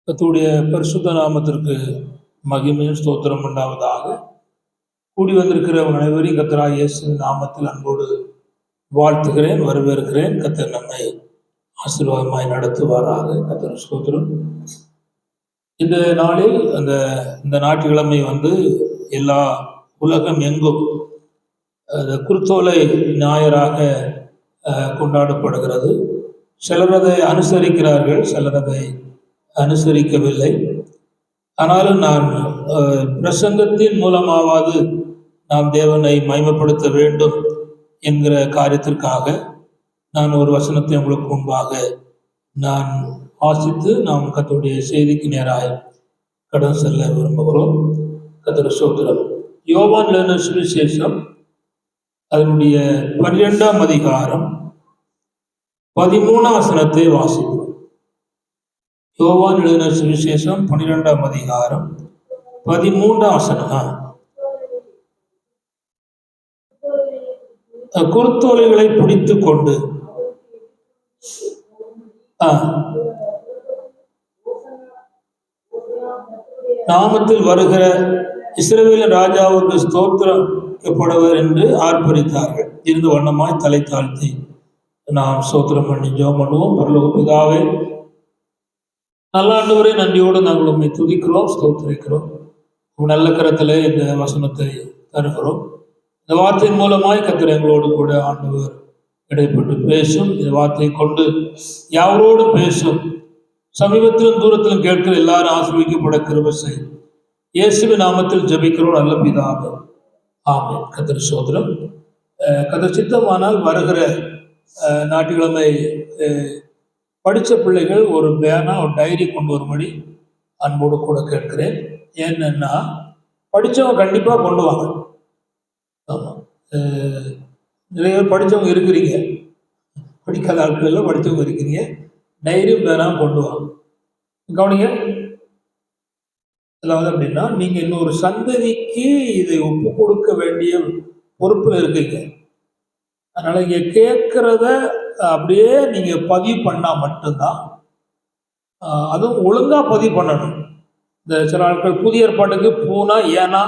கர்த்தருடைய பரிசுத்த நாமத்திற்கு மகிமையும் ஸ்தோத்திரம் உண்டாவதாக. கூடி வந்திருக்கிற அனைவரையும் கர்த்தராகிய இயேசுவின் நாமத்தில் அன்போடு வாழ்த்துகிறேன், வரவேற்கிறேன். கர்த்தர் நம்மை ஆசீர்வாதமாய் நடத்துவாராக. கர்த்தர் ஸ்தோத்திரம். இந்த நாளில் இந்த ஞாயிற்றுக்கிழமை எல்லா உலகம் எங்கும் குருத்தோலை ஞாயிறாக கொண்டாடப்படுகிறது. சிலர் அதை அனுசரிக்கிறார்கள், சிலர் அதை அனுசரிக்கவில்லை. ஆனாலும் நான் பிரசங்கத்தின் மூலமாவது நாம் தேவனை மகிமைப்படுத்த வேண்டும் என்கிற காரியத்திற்காக நான் ஒரு வசனத்தை உங்களுக்கு முன்பாக நான் வாசித்து நாம் கர்த்தருடைய செய்திக்கு நேராக கடன் செல்ல விரும்புகிறோம். கர்த்தர் ஸ்தோத்திரம். யோவான் எழுதின சுவிசேஷம் அதனுடைய 12ஆம் அதிகாரம் 13ஆம் வசனத்தை வாசிப்போம். யோவான் எழுதின சுவிசேஷம் 12ஆம் அதிகாரம் 13ஆம் வசனம். குருத்தோலைகளை பிடித்து கொண்டு நாமத்தில் வருகிற இஸ்ரவேலின் ராஜாவுக்கு ஸ்தோத்திரப்படுவர் என்று ஆர்ப்பரித்தார்கள். இருந்து வண்ணமாய் தலை தாழ்த்தி நாம் ஸ்தோத்திரம் பண்ணி ஜெபம் பண்ணுவோம். பரலோக பிதாவே, நல்ல ஆண்டவரே, நன்றியோடு நாங்கள் உண்மை துதிக்கிறோம், ஸ்தோத்திரிக்கிறோம். நல்ல கரத்தில் இந்த வசனத்தை தருகிறோம். இந்த வார்த்தையின் மூலமாய் கர்த்தர் எங்களோடு கூட ஆண்டவர் இடைப்பட்டு பேசும். இந்த வார்த்தையை கொண்டு யாரோடு பேசும், சமீபத்திலும் தூரத்திலும் கேட்கிற எல்லாரும் ஆசீர்வதிக்கப்பட கிருபை செய்யும். இயேசுவின் நாமத்தில் ஜெபிக்கிறோம் நல்ல பிதாவே, ஆமென். கர்த்தர் ஸ்தோத்திரம். கர்த்தர் சித்தமானால் வருகிற ஞாயிற்றுக்கிழமை படித்த பிள்ளைகள் ஒரு பேனா ஒரு டைரி கொண்டு வரும்படி அன்போடு கூட கேட்கிறேன். ஏன்னா படித்தவங்க கண்டிப்பாக கொண்டு வாங்க. ஆமாம், நிறைய பேர் படித்தவங்க இருக்கிறீங்க, படிக்காத ஆட்கள் எல்லாம் படித்தவங்க இருக்கிறீங்க. டைரி பேனா கொண்டு வாங்க. கவனிங்க, அதாவது அப்படின்னா நீங்கள் இன்னொரு சந்ததிக்கு இதை ஒப்பு கொடுக்க வேண்டிய பொறுப்பில் இருக்கீங்க. அதனால் இங்கே கேட்குறத அப்படியே நீங்கள் பதிவு பண்ணால் மட்டும்தான், அதுவும் ஒழுங்காக பதிவு பண்ணணும். இந்த சில ஆட்கள் புதிய ஏற்பாட்டுக்கு பூனா ஏனா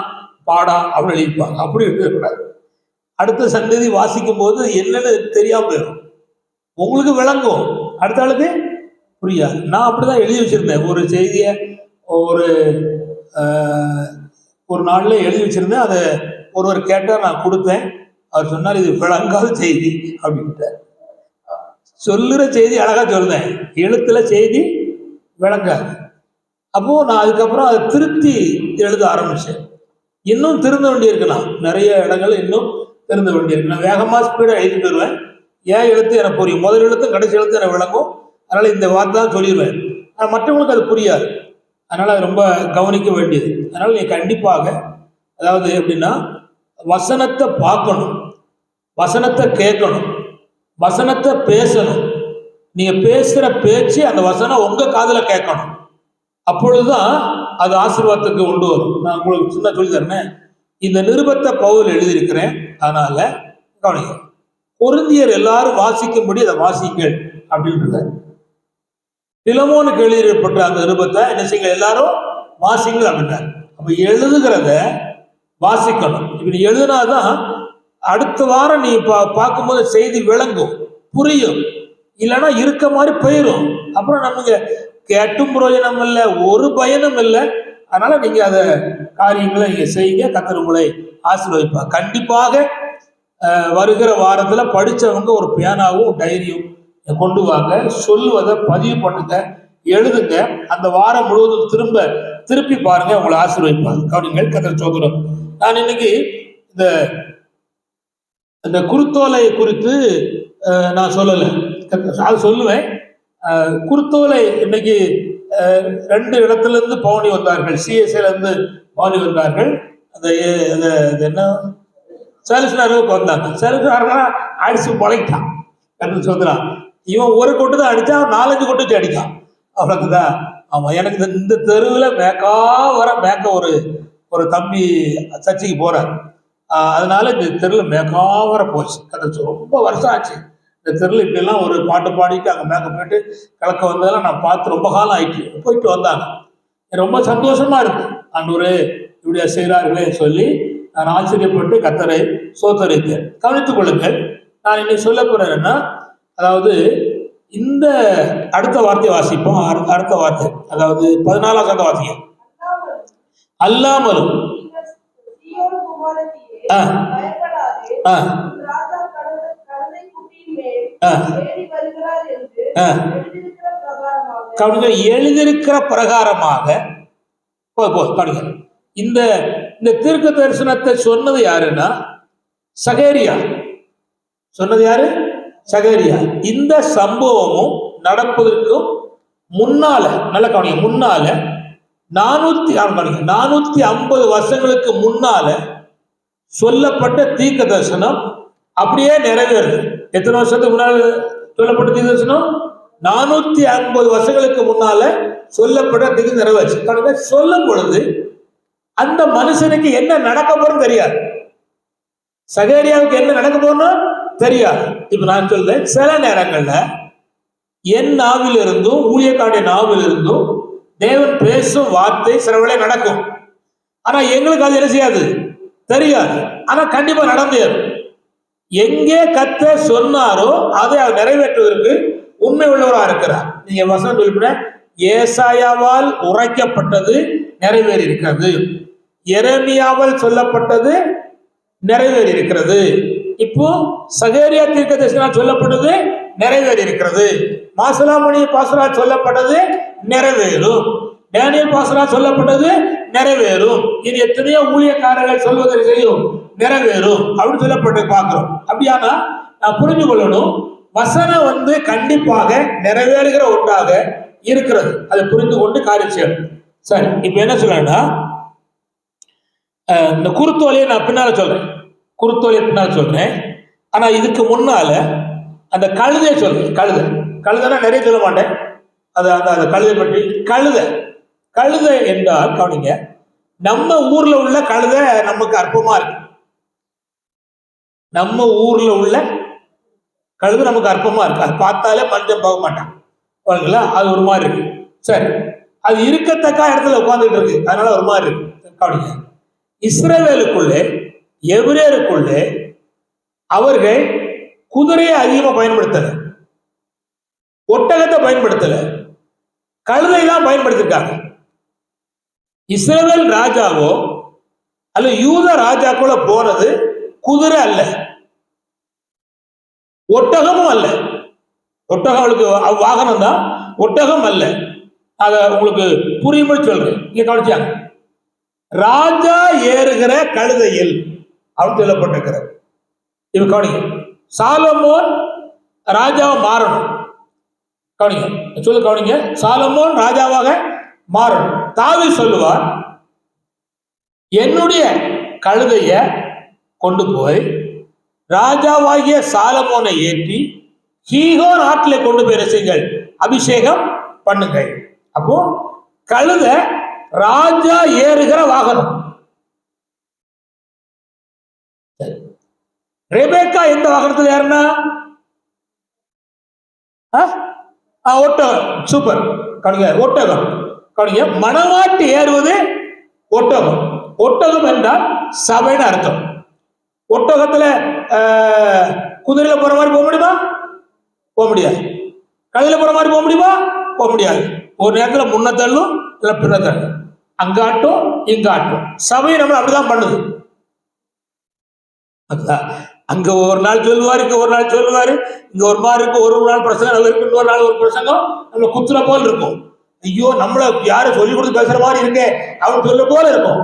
பாடா அப்படின்னு எழுதிப்பாங்க. அப்படி இருக்கக்கூடாது. அடுத்த சந்ததி வாசிக்கும் போது என்னன்னு தெரியாமல் போயிடும். உங்களுக்கு விளங்கும், அடுத்த ஆளுக்கு புரியாது. நான் அப்படிதான் எழுதி வச்சிருந்தேன். ஒரு செய்தியை ஒரு நாளில் எழுதி வச்சிருந்தேன். அதை ஒருவர் கேட்டால் நான் கொடுத்தேன். அவர் சொன்னார், இது விளங்காத செய்தி அப்படின்ட்டார். சொல்லுற செய்தி அழகா சொல்றேன், எழுத்துல செய்தி விளங்காது. அப்போ நான் அதுக்கப்புறம் அதை திருத்தி எழுத ஆரம்பிச்சேன். இன்னும் திருந்த வேண்டியிருக்கலாம், நிறைய இடங்கள் இன்னும் திருந்த வேண்டியிருக்கு. நான் வேகமா ஸ்பீடா எழுதி தருவேன். ஏன் எழுத்து எனக்கு புரியும், முதல் எழுத்தும் கடைசி எழுத்து எனக்கு விளங்கும். அதனால இந்த வார்த்தை தான் சொல்லிடுவேன். ஆனால் மற்றவங்களுக்கு அது புரியாது. அதனால அது ரொம்ப கவனிக்க வேண்டியது. அதனால நீ கண்டிப்பாக, அதாவது எப்படின்னா, வசனத்தை பார்க்கணும், வசனத்தை கேட்கணும், வசனத்தை பேசணும். நீங்க பேசுற பேச்சு அந்த வசனம் உங்க காதுல கேட்கணும். அப்பொழுதுதான் அது ஆசீர்வாதத்துக்கு கொண்டு வரும். நான் உங்களுக்கு சின்ன சொல்லி தரேன். இந்த நிருபத்தை பவுல் எழுதியிருக்கிறேன். அதனால கவனிங்க, கொரிந்தியர் எல்லாரும் வாசிக்கும்படி அதை வாசிங்கள் அப்படின்றார். பிலமோனுக்கு எழுதிப்பட்ட அந்த நிருபத்தை என்ன செய்யுங்க, எல்லாரும் வாசிங்கள் அப்படின்னார். அப்ப எழுதுகிறத வாசிக்கணும். இப்ப நீ எழுதுனாதான் அடுத்த வாரம் நீ பார்க்கும்போது செய்தி விளங்கும், புரியும். இல்லைன்னா இருக்க மாதிரி போயிடும். அப்புறம் நமக்கு கேட்டும் பிரயோஜனம் இல்லை, ஒரு பயனும் இல்லை. அதனால நீங்க அதை காரியங்களை நீங்க செய்யுங்க. கர்த்தர் உங்களை ஆசீர்வதிப்பார். கண்டிப்பாக வருகிற வாரத்துல படிச்சவங்க ஒரு பேனாவும் டைரியும் கொண்டு வாங்க. சொல்லுவதை பதிவு பண்ணுங்க, எழுதுங்க. அந்த வாரம் முழுவதும் திருப்பி பாருங்க, உங்களை ஆசீர்வதிப்பார். கவனிங்கள். கர்த்தர் ஸ்தோத்திரம். நான் இன்னைக்கு இந்த குருத்தோலை குறித்து நான் சொல்லலை, அது சொல்லுவேன். குருத்தோலை இன்னைக்கு 2 இடத்துல இருந்து பவனி வந்தார்கள். சிஎஸ்ஐல இருந்து பவனி வந்தார்கள். என்ன சேல்ஸ்னாருக்கு வந்தாங்க. சேல்ஸ்னாருன்னா அடிச்சு பழைக்கிட்டான். கண்டு சொல்றான், இவன் ஒரு கொட்டு தான் அடிச்சா, 4-5 கொட்டு வச்சு அடிக்கான். அவ்வளவுதான். ஆமா, எனக்கு இந்த தெருவில் மேக்க ஒரு தம்பி சர்ச்சைக்கு போறார். அதனால இந்த தெருவில் மேக்காவர போச்சு. ரொம்ப வருஷம் ஆச்சு. இந்த தெருவில் இப்படிலாம் ஒரு பாட்டு பாடிட்டு அங்கே மேக்க போயிட்டு கலக்க வந்ததெல்லாம் நான் பார்த்து ரொம்ப காலம் ஆயிடுச்சு. போயிட்டு வந்தாங்க. ரொம்ப சந்தோஷமா இருக்கு. ஆண்டவரே இப்படியா செய்கிறார்களே சொல்லி நான் ஆச்சரியப்பட்டு கர்த்தரை ஸ்தோத்தரித்தேன். கவனித்துக் கொள்ளுங்கள். நான் இன்னைக்கு சொல்ல போறேன்னா, அதாவது இந்த அடுத்த வார்த்தையை வாசிப்போம். அடுத்த வார்த்தை, அதாவது 14ஆம் வார்த்தை. அல்லாமலும் எழுதியிருக்கிற பிரகாரமாக இந்த தீர்க்க தரிசனத்தை சொன்னது யாருன்னா சகேரியா. சொன்னது யாரு? சகேரியா. இந்த சம்பவமும் நடப்பதற்கும் முன்னால, நல்ல கவனிங்க, முன்னால 450 வருஷங்களுக்கு முன்னால சொல்லப்பட்ட தீர்க்க தரிசனம் அப்படியே நிறைவேறுது. எத்தனை வருஷத்துக்கு முன்னால சொல்லப்பட்ட தீர்க்க தரிசனம்? 450 வருஷங்களுக்கு முன்னால சொல்லப்பட்ட தீர்க்க நிறைவேற்று. சொல்லும் பொழுது அந்த மனுஷனுக்கு என்ன நடக்க போறோம் தெரியாது. சகேரியாவுக்கு என்ன நடக்க போறோம் தெரியாது. இப்ப நான் சொல்றேன், சில நேரங்கள்ல என் நாவில் இருந்தும் ஊழியக்காரனுடைய நாவில் இருந்தும் தேவன் பேசும் வார்த்தை சில வேளை நடக்கும். ஆனா எங்களுக்கு அது என்ன செய்யாது, தெரியாது. ஆனா கண்டிப்பா நடந்தேன். எங்கே கர்த்தர் சொன்னாரோ அதை அவர் நிறைவேற்றுவதற்கு உண்மை உள்ளவராக இருக்கிறார். நீங்க வசனம் சொல்லிவிட, ஏசாயாவால் உரைக்கப்பட்டது நிறைவேறி இருக்கிறது, எரேமியாவால் சொல்லப்பட்டது நிறைவேறி இருக்கிறது, இப்போ சகேரியா தீர்க்கதரிசனால் சொல்லப்பட்டது நிறைவேறி இருக்கிறது, மாசலாமணி பாசரால் சொல்லப்பட்டது நிறைவேறும், டேனியல் பாசரால் சொல்லப்பட்டது நிறைவேறும், இது எத்தனையோ ஊழியக்காரர்கள் சொல்வதை செய்யும் நிறைவேறும் அப்படின்னு சொல்லப்பட்டு பார்க்கிறோம். அப்படியானா நான் புரிந்து கொள்ளணும், வசனம் கண்டிப்பாக நிறைவேறுகிற ஒன்றாக இருக்கிறது. அதை புரிந்து கொண்டு காரியம் செய்யணும். சரி, இப்ப என்ன சொல்லணும்னா, இந்த குருத்தோலையை நான் பின்னால சொல்றேன், குருத்தோலையை பின்னால சொல்றேன். ஆனா இதுக்கு முன்னால அந்த கழுதையை சொல்றேன். கழுதைனா நிறைய சொல்ல மாட்டேன். அந்த கழுதை பற்றி. கழுதை என்றால் கவனிங்க, நம்ம ஊர்ல உள்ள கழுதை நமக்கு அற்பமா இருக்கு. நம்ம ஊர்ல உள்ள கழுதை நமக்கு அற்பமா இருக்கு. அது பார்த்தாலே மனுஷன் போக மாட்டான், அது ஒரு மாதிரி இருக்கு. சரி, அது இருக்கத்தக்க இடத்துல உட்கார்ந்துட்டு இருக்கு, அதனால ஒரு மாதிரி இருக்கு. கவனிங்க, இஸ்ரவேலுக்குள்ளே எபிரேயருக்குள்ளே அவர்கள் குதிரையை அதிகமா பயன்படுத்தல, ஒட்டகத்தை பயன்படுத்தல, கழுதை தான் பயன்படுத்திருக்காங்க. இஸ்ரவேல் ராஜாவோ அல்ல யூத ராஜாக்குள்ள போனது குதிரை அல்ல, ஒட்டகமும் அல்ல. ஒட்டகம் அவளுக்கு வாகனம் தான், ஒட்டகம் அல்ல. அத உங்களுக்கு புரியும்படி சொல்றேன், இங்க கவனிச்சாங்க. ராஜா ஏறுகிற கழுதையில் அப்படின்னு சொல்லப்பட்டிருக்கிறது. இப்ப கவனிங்க, சாலமோன் ராஜாவை மாறணும். கவனிங்க, சொல்லு கவனிங்க, சாலமோன் ராஜாவாக மாறணும். தாவீது சொல்லுவார், என்னுடைய கழுதைய கொண்டு போய் ராஜாவாகிய சாலமோனை ஏற்றி கீகோன் ஆற்றிலே கொண்டு போய் ரசிங்கள், அபிஷேகம் பண்ணுங்கள். அப்போ கழுத ராஜா ஏறுகிற வாகனம். ரெபேக்கா எந்த வாகனத்தில் ஏறினா? ஒட்டகம். சூப்பர். கவனிங்க, ஒட்டகம். கவனிங்க, மணவாட்டி ஏறுவது ஒட்டகம். ஒட்டகம் என்றால் சபைன்னு அர்த்தம். ஒட்டகத்துல குதிரையில போற மாதிரி போக முடியுமா? போக முடியாது. கழுதையில போற மாதிரி போக முடியுமா? போக முடியாது. ஒரு நேரத்துல முன்ன தள்ளும், இல்ல பின்ன தள்ளும், அங்காட்டும் இங்காட்டும். சபை நம்ம அப்படிதான் பண்ணுது. அங்க ஒரு நாள் சொல்லுவாரு, இங்க ஒரு நாள் சொல்லுவாரு, இங்க ஒரு மாதிரி இருக்கு, ஒரு நாள் பிரசங்கம் நல்லா இருக்கு, இன்னொரு நாள் ஒரு பிரசங்கம் நம்மள குத்துற போல் இருக்கும். ஐயோ, நம்மள யாரும் சொல்லி கொடுத்து பேசுற மாதிரி இருக்கே அவன் சொல்ல போல இருக்கும்.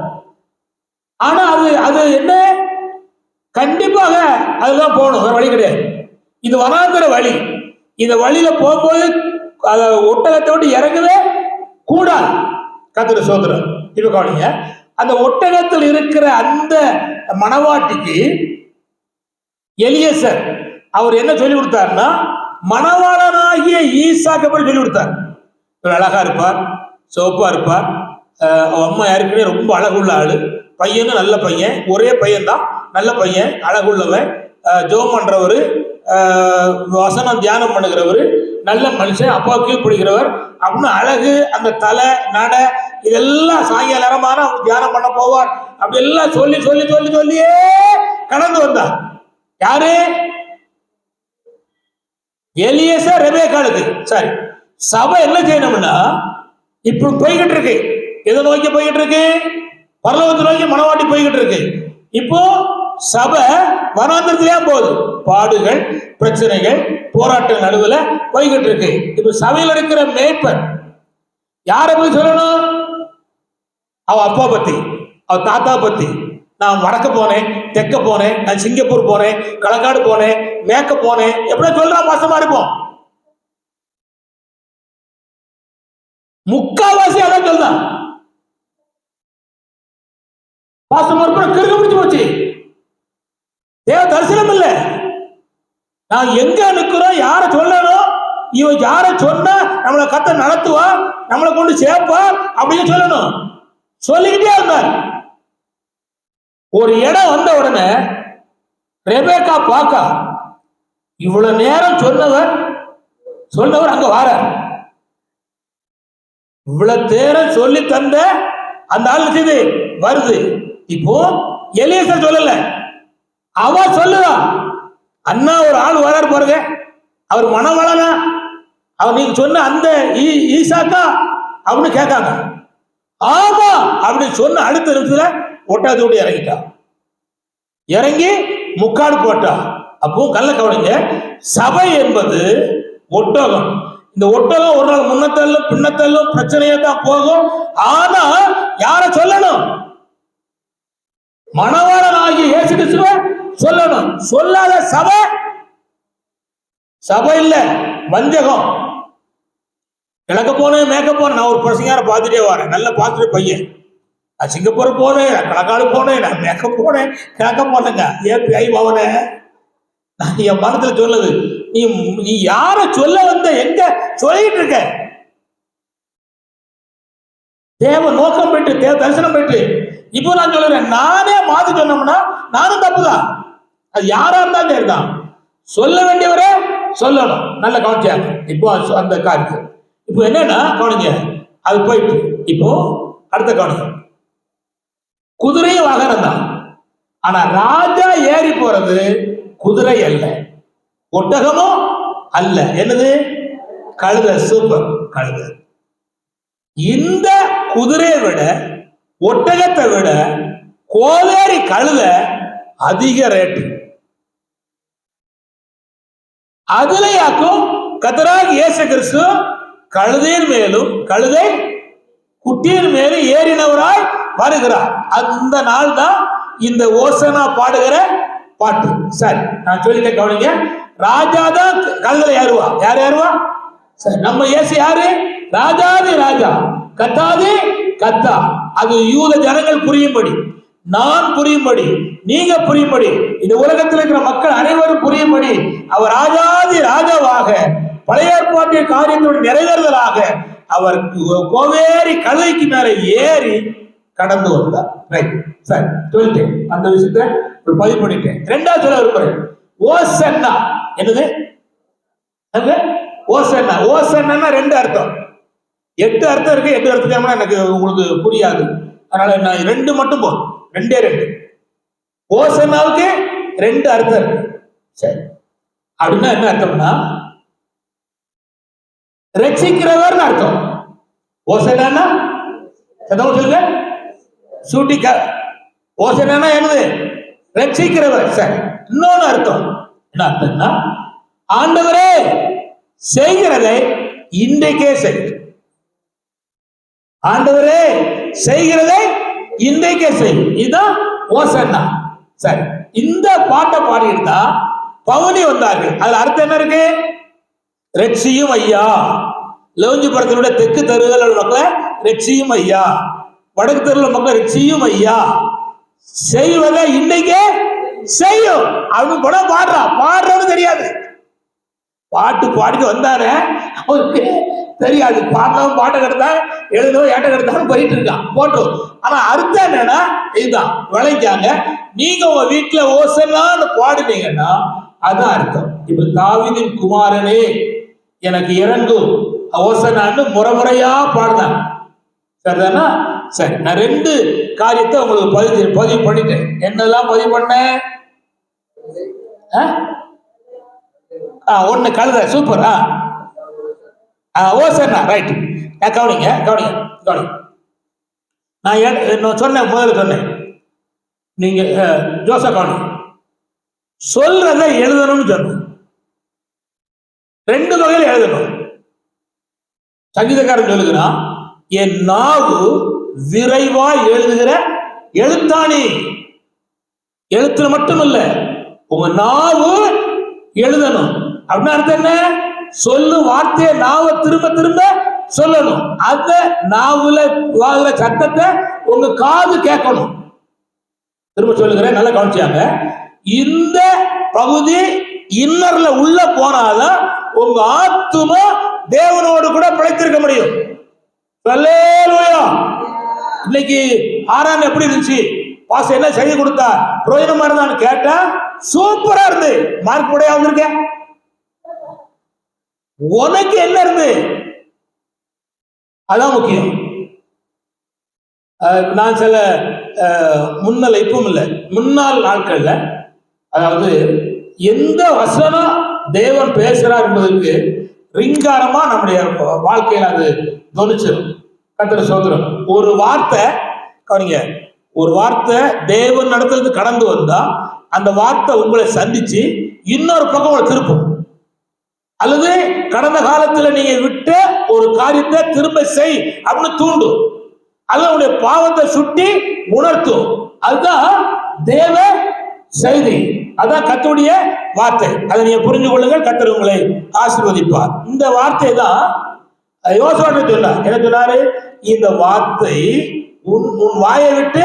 ஆனா அது என்ன, கண்டிப்பாக அதுதான் போகணும், வேற வழி கிடையாது. இது வராங்கிற வழி. இந்த வழியில போகும்போது ஒட்டகத்தை விட்டு இறங்கவே கூடாது. கர்த்தருடைய ஸ்தோத்திரம். இப்ப கவனிங்க, அந்த ஒட்டகத்தில் இருக்கிற அந்த மணவாட்டிக்கு எலியேசர் அவர் என்ன சொல்லி கொடுத்தாருன்னா, மணவாளனாகிய ஈசாக்கு பற்றி சொல்லி கொடுத்தார். அழகா இருப்பார், சிவப்பா இருப்பார், அம்மா யாருக்குன்னே ரொம்ப அழகுள்ள ஆளு, பையனும் நல்ல பையன், ஒரே பையன் தான், நல்ல பையன், அழகுள்ளவன், ஜோம் பண்றவர், வசனம் தியானம் பண்ணுகிறவர், நல்ல மனுஷன், அப்பா கீழ்ப்படுகிறவர் அப்படின்னு அழகு, அந்த தலை நட இதெல்லாம் சாயங்கால நேரமான தியானம் பண்ண போவார் அப்படி எல்லாம் சொல்லி சொல்லி சொல்லி சொல்லியே கடந்து வந்தார். யாரு? எலியேசர் ரெபெக்காளுக்கு. சரி, சபை என்ன செய்யணும்னா இப்படி போய்கிட்டு இருக்கு. எதை நோக்கி போய்கிட்டு இருக்கு? பரலோகத்தை நோக்கி மனவாட்டி போய்கிட்டு இருக்கு. இப்போ சபை வனாந்திரத்திலே போகுது. பாடுகள், பிரச்சனைகள், போராட்ட நடுவில் போய்கிட்டு இருக்கு. இப்ப சபையில் இருக்கிற மேய்ப்பன் யாரை போய் சொல்லணும்? அவ அப்பா பத்தி, அவ தாத்தா பத்தி. நான் வடக்க போனேன், தெற்க போனேன், நான் சிங்கப்பூர் போனேன், களக்காடு போனேன், மேற்க போனேன், எப்படி சொல்றா மாசமா இருப்போம். முக்காவாசி அதான் சொல்றான். பாசம் கிறுக்கு பிடிச்சு போச்சு. தேவ தரிசனம் இல்ல. நான் எங்க நிக்கிறோம், யார சொல்லணும், இவன் யார சொன்னா நம்மளை கத்த நடத்துவா, நம்மளை கொண்டு சேர்ப்பா அப்படின்னு சொல்லணும். சொல்லிக்கிட்டே இருந்தார். ஒரு இடம் வந்த உடனே ரெபெக்கா பாக்கா இவ்வளவு நேரம் சொன்னவர் அங்க வார. இவ்வளவு நேரம் சொல்லி தந்த அந்த ஆள் செய்து வருது. இப்போ எலியேசர் சொல்லல, அவ சொல்லுதா. அண்ணா ஒரு ஆள் வராரு பாருங்க, அவர் மனவளனா, அவர் நீங்க சொன்ன அந்த ஈசாக்கா அப்படின்னு கேட்காங்க. ஆமா அப்படின்னு சொன்ன அடுத்த நிமிஷத்துல ஒட்டாதோடு இறங்கிட்டா. இறங்கி முக்காடு போட்டா. அப்போ கல்ல கவனிங்க, சபை என்பது ஒட்டகம். இந்த ஒட்டகம் ஒரு நாள் முன்னத்தள்ளும் பின்னத்தள்ளும் பிரச்சனையா தான் போகும். ஆனா யார சொல்லணும்? மணவாளன் ஆகிய இயேசு கிறிஸ்துவை சொல்லணும். சொல்லாத சபை இல்ல, வஞ்சகம். கிழக்க போனேன், மேற்க போனேன். நான் ஒரு பிரசங்கார பார்த்துட்டே வரேன், நல்லா பார்த்துட்டு பையன். நான் சிங்கப்பூர் போனேன், களக்காடு போனேன், நான் மேற்க போனேன், கிழக்க போனேங்க. ஏன் பேய் பவன நான் என் மனத்துல சொல்லுது, நீ யார சொல்ல வந்த, எங்க சொல்லிட்டு இருக்க? தேவ நோக்கம் போயிட்டு, தேவ தரிசனம் போயிட்டு. இப்போ நான் சொல்லுறேன், நானே மாத்தி சொன்னோம்னா நானும் தப்புதான். அது யாரா இருந்தாலும் சரிதான். சொல்ல வேண்டியவரே சொல்லணும். நல்ல கவனிச்சாங்க. இப்போ அந்த காரியத்தை இப்போ என்னன்னா கவனிங்க, அது போயிட்டு இப்போ அடுத்த கவனிங்க. குதிரையும் வாகனம் தான். ஆனா ராஜா ஏறி போறது குதிரை அல்ல, ஒட்டகமும் அல்ல. என்னது? கழுதை. சூப்பர், கழுதை. இந்த குதிரையை விட, ஒட்டகத்தை விட கோவேரி கழுதை அதிக ரேட்டு. அதுலயாக்கும் கர்த்தராகிய இயேசு கிறிஸ்து கழுதையின் மேலும் கழுதை குட்டியின் மேலும் ஏறினவராய் வருகிறார். அந்த நாள் தான் இந்த ஓசனா பாடுகிற பாட்டு. சரி, நான் சொல்லிட்ட கவனிங்க. ராஜா தான் கழுதை ஏறுவா. யார் ஏறுவா? சரி, நம்ம இயேசு யாரு? ராஜாதி ராஜா, கத்தாதி கத்தா. அது யூத ஜனங்கள் புரியும்படி, நான் புரியும்படி, நீங்க புரியும்படி, இந்த உலகத்தில் இருக்கிற மக்கள் அனைவரும் புரியும்படி அவர் ராஜாதி ராஜாவாக பழைய ஏற்பாட்டின் காரியத்தோடு நிறைவேறுதலாக அவர் கோவேரி கழுதைக்கு மேல ஏறி கடந்து வந்தார். ரைட், சரி, சொல்லிட்டேன். அந்த விஷயத்தை பதிவு பண்ணிட்டேன். ரெண்டாவது சொல்ல விரும்புறேன். ஓசன்னா என்னது? ஓசன்னா. ஓசன்னா ரெண்டு அர்த்தம், 8 அர்த்தம் இருக்கு. 8 அர்த்தம் எனக்கு உங்களுக்கு புரியாது, அதனால நான் 2 மட்டும் போதும். 2 ஓசன்னாவுக்கு 2 அர்த்தம் இருக்கு. சரி, அப்படின்னா என்ன அர்த்தம்னா ரட்சிக்கிறவர் அர்த்தம். ஓசன்னா சொல்லுங்க, சூட்டிக்க. ஓசன்னா என்னது? ரட்சிக்கிறவர். சரி, இன்னொன்னு அர்த்தம் என்ன அர்த்தம்னா, ஆண்டவரே செய்கிறதை இன்றைக்கே செய். ஆண்டவரே செய்கிறதை இன்றைக்கே செய். இதுதான் ஓசன்னா. சரி, இந்த பாட்டை பாடியிருந்தா பவுனி வந்தார்கள். அதுல அர்த்தம் என்ன இருக்கு? ரட்சியும் ஐயா. லெவஞ்சிபுரத்தினுடைய தெற்கு தெருவில் மக்களை ரட்சியும் ஐயா, வடக்கு தெருவில் மக்களை ரட்சியும் ஐயா, செய்வதை இன்னைக்கே செய்யும் அப்படின்னு கூட பாடுறது தெரியாது. பாட்டு பாடிட்டு வந்தாரு, அவருக்கு தெரியாது. பாடலாம், பாட்டை கெடுத்தா எழுதவும் ஏட்ட கெடுத்தாலும் போயிட்டு இருக்கான் போட்டோம். ஆனா அர்த்தம் என்னன்னா இதுதான் விளைஞ்சாங்க. நீங்க உங்க வீட்டுல ஓசன்னான்னு பாடுனீங்கன்னா அதான் அர்த்தம். இப்ப தாவீதின் குமாரனே எனக்கு இறங்கும் ஓசனான்னு முறையா பாடுனாங்க. சரிதானா? சரி, நான் 2 காரியத்தை உங்களுக்கு பதிவு பண்ணிட்டேன். என்னெல்லாம் பதிவு பண்ணேன்? ஒண்ணு கழுத. சூப்பர். ஓசன்னா ரைட். கவனிங்க. நான் சொன்னேன், முதல்ல சொன்னேன், நீங்க ஜோசப் கவனி, சொல்றத எழுதணும்னு சொன்னேன். 2 வகையில் எழுதணும். சங்கீதக்காரன் சொல்லுகிறான், என் நாவு விரைவா எழுதுகிற எழுத்தாணி. எழுத்துல மட்டும் இல்ல, உங்க நாவு எழுதணும். அப்படின்னு அர்த்தம் என்ன? சொல்லும் வார்த்தையை நாவை திரும்ப திரும்ப சொல்லணும். அந்த நாவுல வாங்குற சத்தத்தை உங்க காது கேட்கணும். திரும்ப சொல்லுகிறேன், நல்லா கவனிச்சாங்க. இந்த பகுதி இன்னர்ல உள்ள போனாதான் உங்க ஆத்துமா தேவனோடு கூட பிழைத்திருக்க முடியும். இன்னைக்கு ஆறாம் எப்படி இருந்துச்சு, பாஸ் என்ன செய்தி கொடுத்தா, பிரயோஜனமா இருந்தான்னு கேட்டா சூப்பரா இருந்து மார்க் உடைய வந்திருக்கேன். உனக்கு என்ன இருந்து, அதான் முக்கியம். நான் சில முன்னல இப்பவும் இல்லை, முன்னாள் நாட்கள்ல, அதாவது எந்த வசனம் தேவன் பேசுறார் என்பதற்கு ரிங்காரமா நம்முடைய வாழ்க்கையில அது தொனிச்சிடும். கர்த்தர் சோதரம். ஒரு வார்த்தை கவனிங்க, ஒரு வார்த்தை தேவன் நடத்துறது கடந்து வந்தா அந்த வார்த்தை உங்களை சந்திச்சு இன்னொரு பக்கம் உங்களை திருப்பும். அல்லது கடந்த காலத்துல நீங்க விட்ட ஒரு காரியத்தை திரும்ப செய் அப்படின்னு தூண்டும். அல்லது உங்களுடைய பாவத்தை சுட்டி உணர்த்தும். அதுதான் தேவ செய்தி, அதான் கர்த்தருடைய வார்த்தை. அதை நீங்க புரிஞ்சு கொள்ளுங்கள். கர்த்தர் உங்களை ஆசீர்வதிப்பார். இந்த வார்த்தை தான் யோசுவா சொன்னார். என்ன சொன்னாரு? இந்த வார்த்தை உன் வாயை விட்டு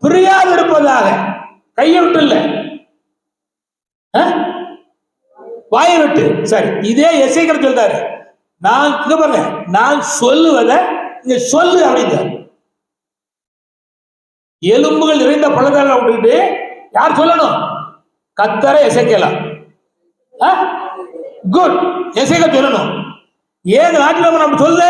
பிரியாது இருப்பதாக. கையை விட்டு இல்ல, வாயை விட்டு. சரி, இதே எசேக்கியேல் சொல்றாரு, நான் இங்க பாருங்க, நான் சொல்லுவதை இங்க சொல்லு அப்படிங்க. எலும்புகள் நிறைந்த பள்ளத்தாக்குல விட்டுக்கிட்டு யார் சொல்லணும்? கர்த்தரை எசேக்கியேலா? குட், எசேக்கியேல் சொல்லணும். ஏன் நாட்டில் நம்ம சொல்ல,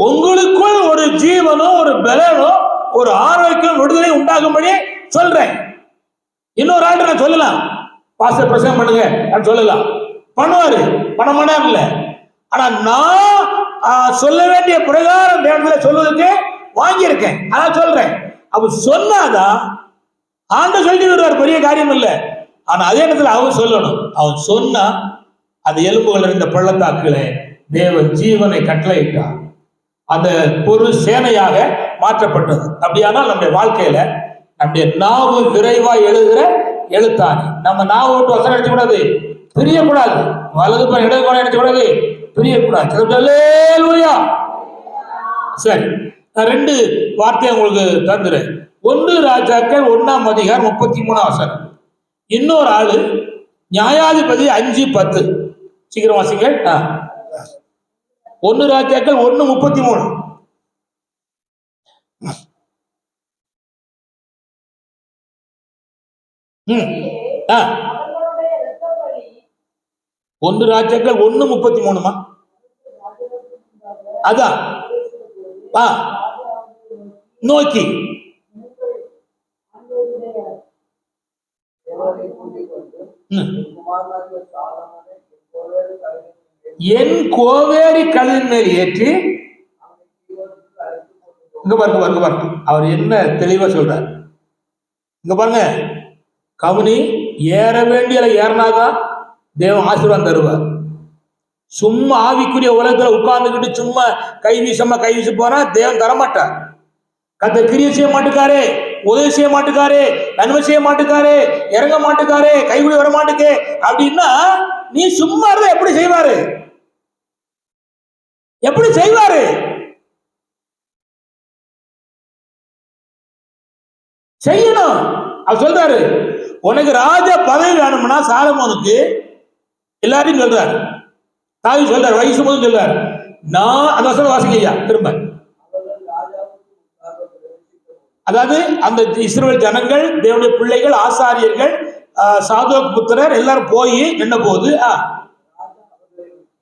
உங்களுக்குள் ஒரு ஜீவனும் ஒரு பலனோ ஒரு ஆரோக்கியம் விடுதலை உண்டாகும்படி சொல்றேன். இன்னொரு ஆண்டு நான் சொல்லலாம், பாஸ்டர் பிரசங்கம் பண்ணுங்க சொல்லலாம், பண்ணுவாரு, பண்ண மாட்டார் இல்ல. ஆனா நான் சொல்ல வேண்டிய பிரகாரம் தேவனிடத்தில் சொல்வதற்கு வாங்கியிருக்கேன், அதான் சொல்றேன். அப்ப சொன்னாதான் ஆண்டு சொல்லி வருவார், பெரிய காரியம் இல்லை. ஆனா அதே நேரத்தில் அவன் சொல்லணும். அவன் சொன்னா அந்த எலும்புகள் இருந்த பள்ளத்தாக்குகளை தேவன் ஜீவனை கட்டளையிட்டார். அந்த பொருள் சேனையாக மாற்றப்பட்டது. அப்படியானால் நம்முடைய வாழ்க்கையில நம்முடைய நாவு விரைவா எழுதுகிற எழுத்தாணி. நம்ம நாவு விட்டு வசனம் எடுத்துக்கூடாது, பிரியக்கூடாது. வலது பேர் இடது கோணம் எடுத்துக்கூடாது, பிரியக்கூடாது. சரி, நான் 2 வார்த்தையை உங்களுக்கு தந்துறேன். 1 ராஜாக்கள் 1ஆம் அதிகாரம் 33ஆம் வசனம். இன்னொரு ஆளு நியாயாதிபதி 5:10. சீக்கிரம் வாசிங்க. 1 ராஜாக்கள் 1:33. ஆ 1 ராஜாக்கள் 1:33மா? அதான் நோக்கி என் கோவேரி கல்லின் மேல் ஏற்றி, இங்க பாருங்க அவர் என்ன தெளிவா சொல்றார். இங்க பாருங்க, கவனி, ஏற வேண்டிய ஏறினாதான் தேவன் ஆசீர்வாதம் தருவார். சும்மா ஆவிக்குரிய உலகத்துல உட்கார்ந்துக்கிட்டு சும்மா கை வீச போனா தேவன் தரமாட்டார். கர்த்தர் கிரியை செய்ய மாட்டுக்காரு, உதவி செய்ய மாட்டுக்காரு, நன்மை செய்ய மாட்டுக்காரு, இறங்க மாட்டுக்காரு, கைவிடி வர மாட்டுக்கு அப்படின்னா நீ சும்மா இருந்தா எப்படி செய்வாரு? எப்படி செய்வாரு? செய்யணும். அவர் சொல்றாரு, உனக்கு ராஜ பதவி வேணும்னா சாலமோனுக்கு எல்லாரையும் சொல்றாரு. தாவீது சொல்றாரு, வயசு போது சொல்றாரு, நான் அந்த வசனம் வாசிக்கையா திரும்ப. அதாவது அந்த இஸ்ரவேல் ஜனங்கள், தேவனுடைய பிள்ளைகள், ஆசாரியர்கள், சாதோக் புத்திரர் எல்லாரும் போய் நின்ன போது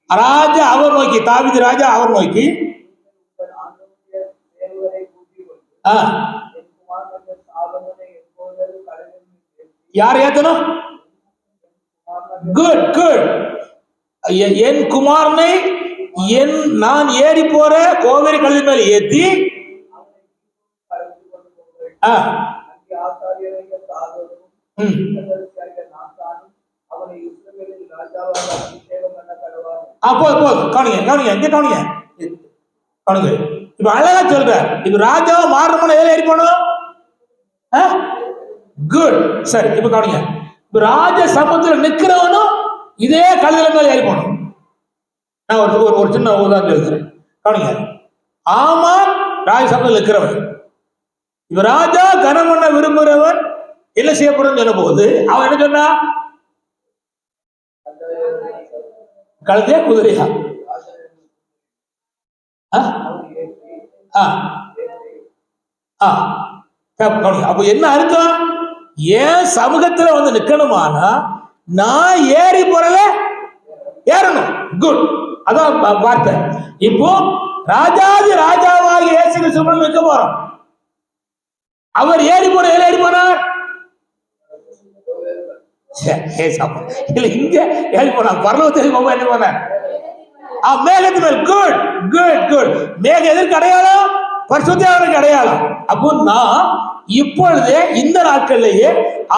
ராஜா அவர் நோக்கி, தாவீது ராஜா அவர் நோக்கி, யார் ஏத்தணும்? Good good. என் குமாரனை நான் ஏறி போற கோவேரி கழுதி மேல ஏத்தி போதும் கவனிங்க கவனிங்க இங்க கவனிங்க கவனிங்க. இப்ப அழகா சொல்ற, இப்ப ராஜாவை மாறணும்னா ஏறி போனோம். குட். சரி, இப்ப கவனிங்க. இப்ப ராஜ சமுத்திரம் நிக்கிறவனும் இதே கழுதில மேல ஏறி போனோம். நான் ஒரு சின்ன உதாரணம் எழுதுறேன், கவனிங்க. ஆமான் ராஜ சமுத்திரம் நிற்கிறவன். இப்ப ராஜா கனம் பண்ண விரும்புகிறவன் என்ன செய்யப்படும் சொன்ன போது அவன் என்ன சொன்னா, கழுதையா குதிரையா? அப்ப என்ன அர்த்தம்? ஏன் சமூகத்துல வந்து நிக்கணுமானா நான் ஏறி போறத ஏறணும். குட். அதான் வார்த்தை. இப்போ ராஜாதி ராஜாவாகி இயேசு கிறிஸ்து நிற்க போறோம். அவர் ஏறி போனார் இங்க ஏறி போனார். பரலோகத்தில் போக என்ன போனார்? மேகத்து மேல். Good good good. மேக எதற்கு அடையாளம்? பரிசுத்தவானுக்கு அடையாளம். அப்போ நான் இப்பொழுதே இந்த நாட்கள்லயே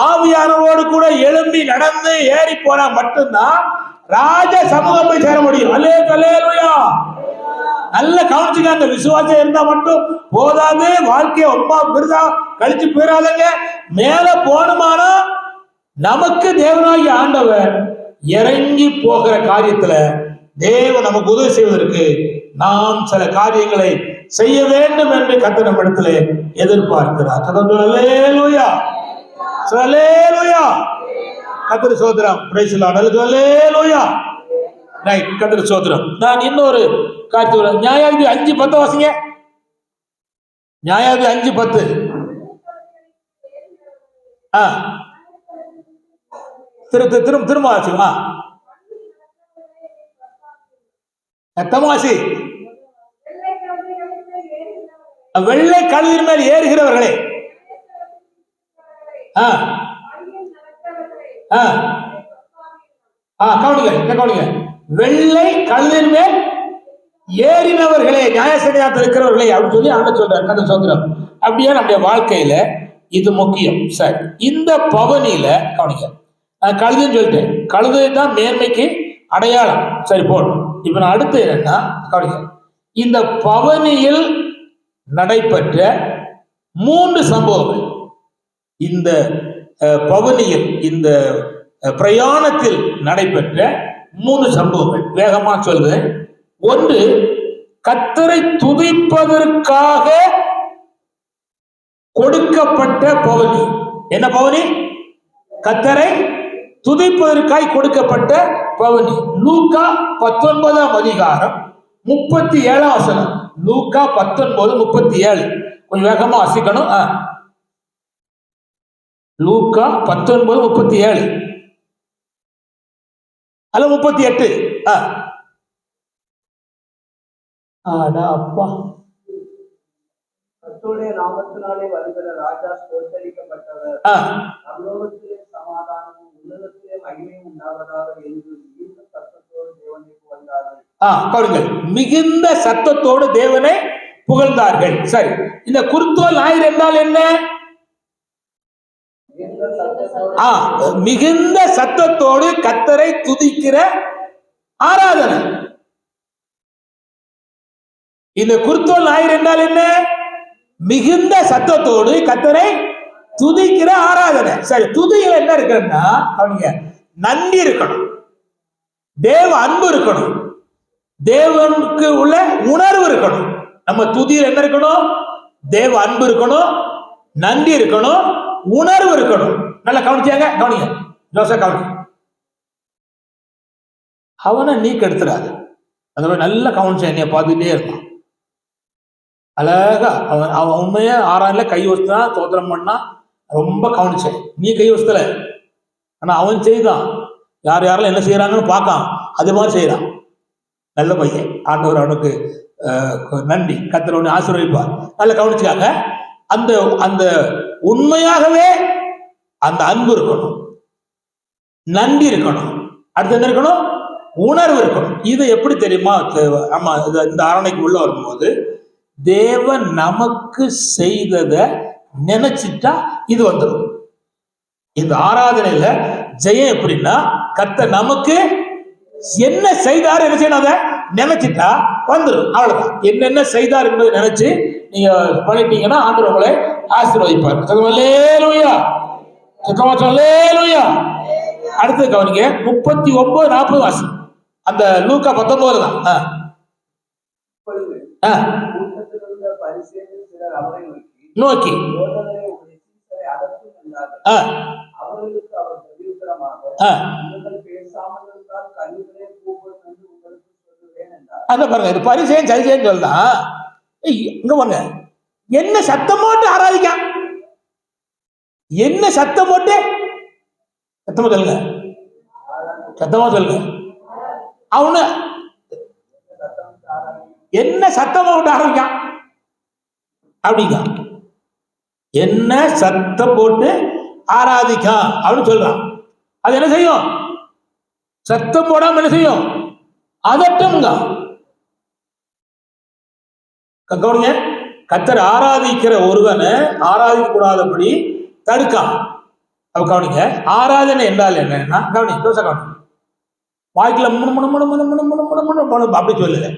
ஆவியானவரோடு கூட எழும்பி நடந்து ஏறி போனா மட்டும்தான் ராஜ சமூகம் போய் சேர முடியும். அல்லேலூயா. நல்ல கவனிச்சுக்க. அந்த விசுவாசம் இருந்தா மட்டும் போதாது. வாழ்க்கையை ஒப்பா பெருசா கழிச்சு போயிடாதங்க. மேல போனுமானா நமக்கு தேவனாகி ஆண்டவர் இறங்கி போகிற காரியத்துல தேவன் நமக்கு உதவி செய்வதற்கு நாம் சில காரியங்களை செய்ய வேண்டும் என்று கர்த்தர் நம்மிடத்திலே எதிர்பார்க்கிறார். அல்லேலூயா அல்லேலூயா. கர்த்தர் சோதரம். Praise the Lord. Hallelujah. Right. கர்த்தர் சோதரம். நான் இன்னொரு காரியத்தை நியாயாதிபதி 5:10 வாசிங்க. நியாயாதிபதி 5:10. திரும்ப வாசிங்க. தமாசி. வெள்ளை கழுதின் மேல் ஏறுகிறவர்களே, கவனிங்க. வெள்ளை கழுதின் மேல் ஏறினவர்களே, நியாயசனையாத்தில் இருக்கிறவர்களே அப்படின்னு சொல்லி ஆண்டவர் சொல்றார். கதை சோதரம். அப்படியே நம்முடைய வாழ்க்கையில இது முக்கியம். சரி, இந்த பவனியில கவனிங்க. கழுதுன்னு சொல்லிட்டேன். கழுதை தான் மேன்மைக்கு அடையாளம். சரி, போடும். இப்ப நான் அடுத்து என்னன்னா கவனிங்க. இந்த பவனியில் நடைபெற்ற 3 சம்பவங்கள், இந்த பவனியில் இந்த பிரயாணத்தில் நடைபெற்ற 3 சம்பவங்கள் வேகமா சொல்றேன். ஒன்று, கர்த்தரை துதிப்பதற்காக கொடுக்கப்பட்ட பவனி. என்ன பவனி? கர்த்தரை துதிப்பதற்காக கொடுக்கப்பட்ட பவனி. லூக்கா 19ஆம் அதிகாரம் 37ஆம் வசனம். லூக்கா 19:37. கொஞ்சம் வேகமா வாசிக்கணும். லூக்கா 19:37 அல்ல 38. அப்பா, கர்த்தருடைய நாமத்தினாலே வருகிற ராஜா ஸ்தோத்தரிக்கப்பட்டவர், பரலோகத்திலே சமாதானமும் உலகத்திலே மகிமையும் உண்டாவதாக என்று மிகுந்த சத்தத்தோடு தேவனை புகழ்ந்தார்கள். மிகுந்த சத்தத்தோடு தேவனை புகழ்ந்தார்கள். சரி, இந்த குருத்தோல் ஞாயிறு என்றால் என்ன? மிகுந்த சத்தத்தோடு கர்த்தரை துதிக்கிற ஆராதனை. இந்த குருத்தோல் ஞாயிறு என்றால் என்ன? மிகுந்த சத்தத்தோடு கர்த்தரை துதிக்கிற ஆராதனை. சரி, துதியில் என்ன இருக்குன்னா அவங்க நன்றி இருக்கணும், தேவ அன்பு இருக்கணும், தேவனுக்கு உள்ள உணர்வு இருக்கணும். நம்ம துதியில் என்ன இருக்கணும்? தேவ அன்பு இருக்கணும், நன்றி இருக்கணும், உணர்வு இருக்கணும். நல்லா கவனிச்சாங்க. கவனிங்க ஜோசா, கவனி. அவனை நீ கெடுத்துறாது. அந்த மாதிரி நல்லா கவனிச்சா என்னைய பார்த்துக்கிட்டே இருக்கான். அழகா அவன் உண்மையா 6ஆண்டுல கை வச்சுதான் தோத்திரம் பண்ணா. ரொம்ப கவனிச்சேன். நீ கை வசத்துல ஆனா அவன் செய்தான், யார் யாரெல்லாம் என்ன செய்யறாங்கன்னு பார்க்கான், அது மாதிரி செய்யறான். நல்ல பையன். ஆண்டவர் அவனுக்கு நன்றி. கர்த்தர் அவனை ஆசீர்வதிப்பார். நல்ல கவனிச்சுக்காங்க. அந்த அந்த உண்மையாகவே அந்த அன்பு இருக்கணும், நன்றி இருக்கணும், அடுத்து என்ன இருக்கணும், உணர்வு இருக்கணும். இது எப்படி தெரியுமா? ஆமா, இந்த அரணைக்கு உள்ள வரும்போது தேவன் நமக்கு செய்ததை நினைச்சிட்டா இது வந்துடும். இந்த ஆராதனையில ஜெயம் எப்படின்னா, கர்த்தர் நமக்கு என்ன செய்தார், என்ன செய்யணும், அதை நினைச்சிட்டா வந்துடும். அவ்வளவுதான். என்னென்ன செய்தார் என்பதை நினைச்சு நீங்க பண்ணிட்டீங்கன்னா ஆண்டவர் உங்களை ஆசீர்வதிப்பார். அல்லேலூயா, அல்லேலூயா. அடுத்து கவனிங்க, 39-40 வாசம். அந்த லூக்கா 19 தான். நோக்கி அவர்களுக்கு அவர் பிரதியுத்தரமாக, நீங்கள் பேசாமல் இருந்தால் கல்லுகளே கூப்பிடும் என்று உங்களுக்கு சொல்லுவேன் என்றார். அத பாருங்க, இது பரிசேயன் சரிசேயன் சொல்றான். இங்க பாருங்க, என்ன சத்தம் போட்டு ஆராதிக்கான், என்ன சத்தம் போட்டு, சத்தமா சொல்லுங்க, சத்தமா சொல்லுங்க. அவனு என்ன சத்தமா போட்டு ஆரம்பிக்கான் அப்படிங்க, என்ன சத்தம் போட்டு ஆராதிக்கான் அப்படின்னு சொல்றான். அது என்ன செய்யும்? சத்தம் போடாம என்ன செய்யும்? அதட்டம்ங்க. கவனிங்க, கர்த்தர் ஆராதிக்கிற ஒருவனை ஆராதிக்க கூடாதபடி தடுக்கான். அப்ப கவனிங்க, ஆராதனை என்றால் என்னன்னா, கவனி தோசை கவனி, வாய்க்குல முணு முணு முணு முணு முணு முணு முணு முணு முணு அப்படி சொல்லுங்க.